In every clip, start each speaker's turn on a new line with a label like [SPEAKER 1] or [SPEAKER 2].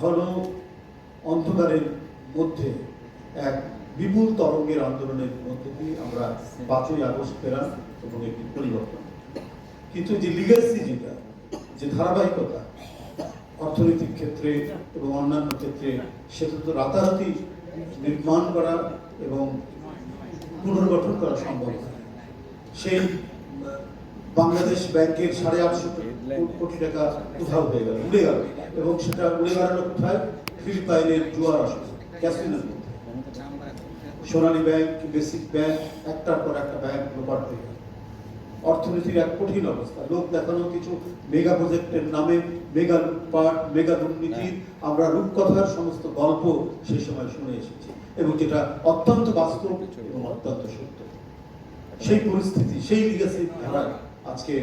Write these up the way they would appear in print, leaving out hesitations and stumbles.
[SPEAKER 1] ঘন অন্ধকারের মধ্যে এক বিপুল তরঙ্গের আন্দোলনের মধ্যে দিয়ে আমরা 5ই আগস্ট পেলাম এবং একটি পরিবর্তন। কিন্তু যে লিগ্যাসি, যে ধারাবাহিকতা অর্থনৈতিক ক্ষেত্রে এবং অন্যান্য ক্ষেত্রে, সেটা তো রাতারাতি নির্মাণ করা এবং পুনর্গঠন করা সম্ভব নয়। সেই বাংলাদেশ ব্যাংকের 850 কোটি টাকা উধাও হয়ে গেল, উড়ে গেল, এবং সেটা উড়ে গেল কোথায়? ফিলিপাইনের জুয়ার আসলে ক্যাসিনোর মধ্যে। সোনালী ব্যাংক, বেসিক ব্যাংক, একটার পর একটা ব্যাংক লোপাট হয়ে গেল। অর্থনীতির এক কঠিন অবস্থা, লোক দেখানো কিছু মেগা প্রজেক্টের নামে মেগা লুটপাট, মেগা দুর্নীতির আমরা রূপকথার সমস্ত গল্প সেই সময় শুনে এসেছি, এবং যেটা অত্যন্ত বাস্তব এবং অত্যন্ত সত্য। সেই পরিস্থিতি, সেই লিগ্যাসি ধারায় আজকে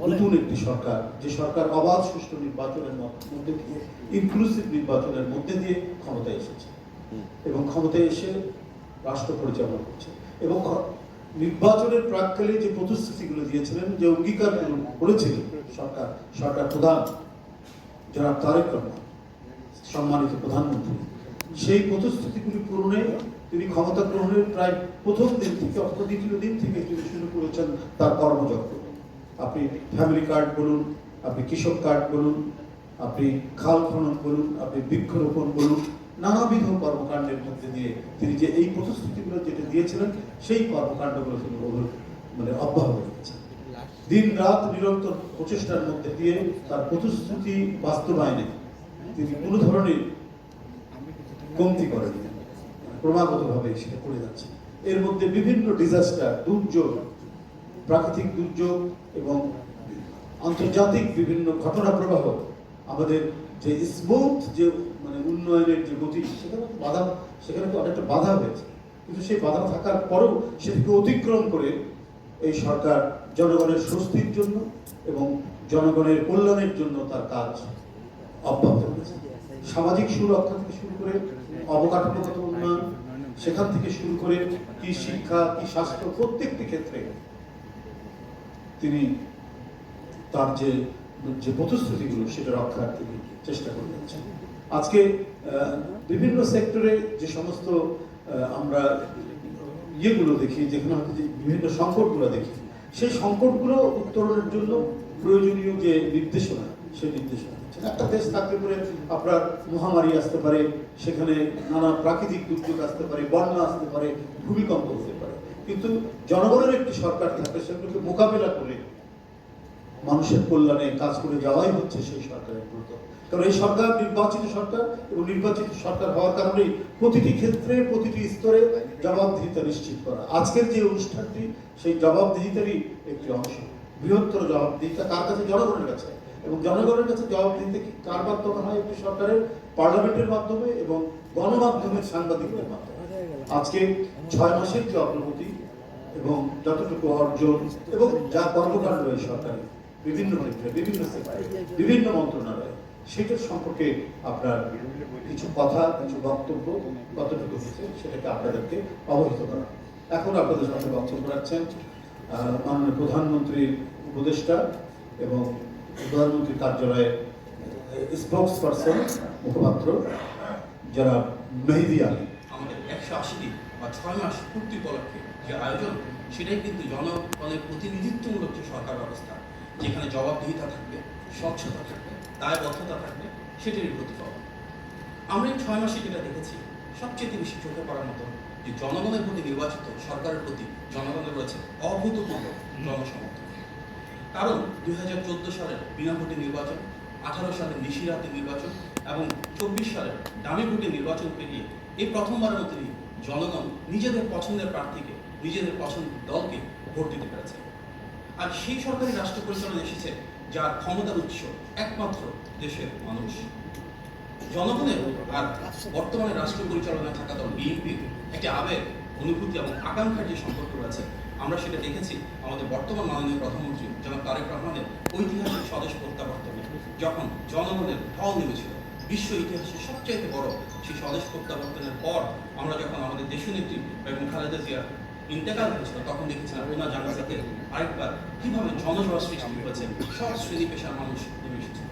[SPEAKER 1] নতুন একটি সরকার, যে সরকার অবাধ সুষ্ঠু নির্বাচনের মধ্যে দিয়ে, ইনক্লুসিভ নির্বাচনের মধ্যে দিয়ে ক্ষমতায় এসেছে, এবং ক্ষমতায় এসে রাষ্ট্র পরিচালনা করছে। এবং নির্বাচনের প্রাক্কালে যে প্রতিশ্রুতিগুলো দিয়েছিলেন, যে অঙ্গীকারগুলো করেছিলেন সরকার প্রধান জনাব তারেক রহমান, সম্মানিত প্রধানমন্ত্রী, সেই প্রতিশ্রুতিগুলি পূরণে তিনি ক্ষমতা গ্রহণের প্রায় প্রথম দিন থেকে অথবা দ্বিতীয় দিন থেকে তিনি শুরু করেছেন তার কর্মযজ্ঞ। আপনি ফ্যামিলি কার্ড বলুন, আপনি কৃষক কার্ড বলুন, আপনি খাল খনন বলুন, আপনি বৃক্ষরোপণ বলুন, নানাবিধ কর্মকাণ্ডের মধ্যে দিয়ে তিনি যে এই প্রতিশ্রুতিগুলো যেটা দিয়েছিলেন, সেই কর্মকাণ্ডগুলো তিনি অব্যাহত রেখেছেন। দিন রাত নিরন্তর প্রচেষ্টার মধ্যে দিয়ে তার প্রতিশ্রুতি বাস্তবায়নে তিনি কোনো ধরনের কমতি করেন, ক্রমাগতভাবে সেটা করে যাচ্ছে। এর মধ্যে বিভিন্ন ডিজাস্টার, দুর্যোগ, প্রাকৃতিক দুর্যোগ এবং আন্তর্জাতিক বিভিন্ন ঘটনা প্রবাহ আমাদের যে স্মুথ যে উন্নয়নের যে গতি, সেখানে তো অনেকটা বাধা হয়েছে। কিন্তু সেই বাধা থাকার পরেও সেটিকে অতিক্রম করে এই সরকার জনগণের স্বস্তির জন্য এবং জনগণের কল্যাণের জন্য তার কাজ অব্যাহত রয়েছে। সামাজিক সুরক্ষা থেকে শুরু করে অবকাঠামোগত উন্নয়ন, সেখান থেকে শুরু করে কি শিক্ষা, কি স্বাস্থ্য, প্রত্যেকটি ক্ষেত্রে তিনি তার যে প্রতিশ্রুতিগুলো সেটা রক্ষার তিনি চেষ্টা করে যাচ্ছেন। আজকে বিভিন্ন সেক্টরে যে সমস্ত আমরা ইয়েগুলো দেখি, যেখানে হয়তো যে বিভিন্ন সংকটগুলো দেখি, সেই সংকটগুলো উত্তরণের জন্য প্রয়োজনীয় যে নির্দেশনা, সেই নির্দেশনা দিচ্ছেন। একটা দেশ থাকতে পারে আপনার মহামারী আসতে পারে, সেখানে নানা প্রাকৃতিক দুর্যোগ আসতে পারে, বন্যা আসতে পারে, ভূমিকম্প হতে পারে, কিন্তু জনগণের একটি সরকার থাকলে সেগুলোকে মোকাবেলা করে মানুষের কল্যাণে কাজ করে যাওয়াই হচ্ছে সেই সরকারের গুরুত্ব। কারণ এই সরকার নির্বাচিত সরকার, এবং নির্বাচিত সরকার হওয়ার কারণেই প্রতিটি ক্ষেত্রে, প্রতিটি স্তরে জবাবদিহিতা নিশ্চিত করা। আজকের যে অনুষ্ঠানটি সেই জবাবদিহিতারই একটি অংশ। বৃহত্তর জবাবদিহিতা কার কাছে? জনগণের কাছে। এবং জনগণের কাছে জবাবদিহিতা কি কার মাধ্যমে হয়? একটি সরকারের পার্লামেন্টের মাধ্যমে এবং গণমাধ্যমের, সাংবাদিকদের মাধ্যমে। আজকে 6 মাসের যে অগ্রগতি এবং যতটুকু অর্জন এবং যা কর্মকাণ্ড এই সরকারের বিভিন্ন ক্ষেত্রে, বিভিন্ন সেক্টরে, বিভিন্ন মন্ত্রণালয়ে, সেটার সম্পর্কে আপনার কিছু কথা, কিছু বক্তব্য কতটুকু হচ্ছে সেটাকে আপনাদেরকে অবহিত করা। এখন আপনাদের সামনে বক্তব্য রাখছেন মাননীয় প্রধানমন্ত্রীর উপদেষ্টা এবং প্রধানমন্ত্রীর কার্যালয়ের স্পোক্স পার্সন, মুখপাত্র যারা মেহেদী আলী।
[SPEAKER 2] আমাদের 180 দিন বা 6 মাস পূর্তি উপলক্ষে যে আয়োজন, সেটাই কিন্তু জনগণের প্রতিনিধিত্বমূলক যে সরকার ব্যবস্থা, যেখানে জবাবদিহিতা থাকবে, স্বচ্ছতা থাকবে, দায়বদ্ধতা থাকবে, সেটির প্রতিফলন। আমরা এই 6 মাসে যেটা দেখেছি, সবচেয়ে বেশি চোখে পড়ার মতো যে জনগণের প্রতি নির্বাচিত সরকারের প্রতি জনগণের রয়েছে অভূতপূর্ব জনসমর্থন। কারণ 2014 সালের বিনা ভোটে নির্বাচন, 18 সালের নিশিরাতে নির্বাচন এবং 24 সালের ডামি ভোটে নির্বাচন পেরিয়ে এই প্রথমবারের মতো জনগণ নিজেদের পছন্দের প্রার্থীকে, নিজেদের পছন্দের দলকে ভোট দিতে পেরেছে। আর সেই সরকারি রাষ্ট্র পরিচালনা এসেছে যার ক্ষমতার উৎস একমাত্র দেশের মানুষ। জনগণের আর বর্তমানে রাষ্ট্র পরিচালনায় থাকা দল বিএনপির একটি আবেগ, অনুভূতি এবং আকাঙ্ক্ষার যে সম্পর্ক রয়েছে, আমরা সেটা দেখেছি আমাদের বর্তমান মাননীয় প্রধানমন্ত্রী জনাব তারেক রহমানের ঐতিহাসিক স্বদেশ প্রত্যাবর্তনে, যখন জনগণের ঢল নেমেছিল। বিশ্ব ইতিহাসের সবচেয়ে বড় সেই স্বদেশ প্রত্যাবর্তনের পর আমরা যখন আমাদের দেশনেত্রী বেগম খালেদা জিয়া ইন্তেকাল হয়েছিল, তখন দেখেছিলাম ওনার জানাজাতে আরেকবার কিভাবে জনজোয়ার সৃষ্টি হয়েছে, সব শ্রেণী পেশার মানুষ নেমে এসেছে।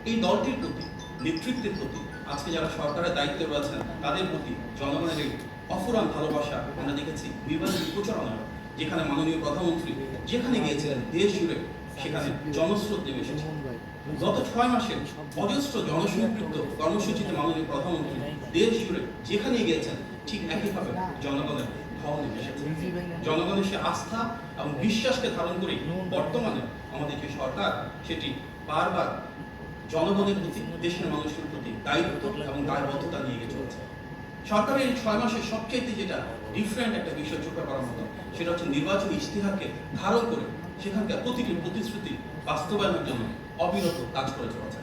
[SPEAKER 2] এই দলটির প্রতি নেতৃত্বের প্রতি, আজকে যারা সরকারের দায়িত্বে রয়েছেন তাদের প্রতি জনগণের এই অফুরান ভালোবাসা আমরা দেখেছি নির্বাচনী প্রচারণায়, যেখানে মাননীয় প্রধানমন্ত্রী যেখানে গিয়েছিলেন দেশ জুড়ে সেখানে জনস্রোত নেমে এসেছে। গত 6 মাসে অজস্র জনসম্পৃক্ত কর্মসূচিতে মাননীয় প্রধানমন্ত্রী দেশ জুড়ে যেখানে গিয়েছেন ঠিক একইভাবে জনগণের ঢল নেমে এসেছে। জনগণের সে আস্থা এবং বিশ্বাসকে ধারণ করে বর্তমানে আমাদের যে সরকার সেটি বারবার জনগণের প্রতি, দেশের মানুষের প্রতি দায়িত্ব এবং দায়বদ্ধতা নিয়ে গিয়ে চলছে। সরকারের এই 6 মাসের সবচেয়ে যেটা ডিফারেন্ট একটা বিষয় চোখে পড়ার মতো, সেটা হচ্ছে নির্বাচনী ইশতেহারকে ধারণ করে সেখানকার প্রতিটি প্রতিশ্রুতি বাস্তবায়নের জন্য অবিরত কাজ করে চলেছে।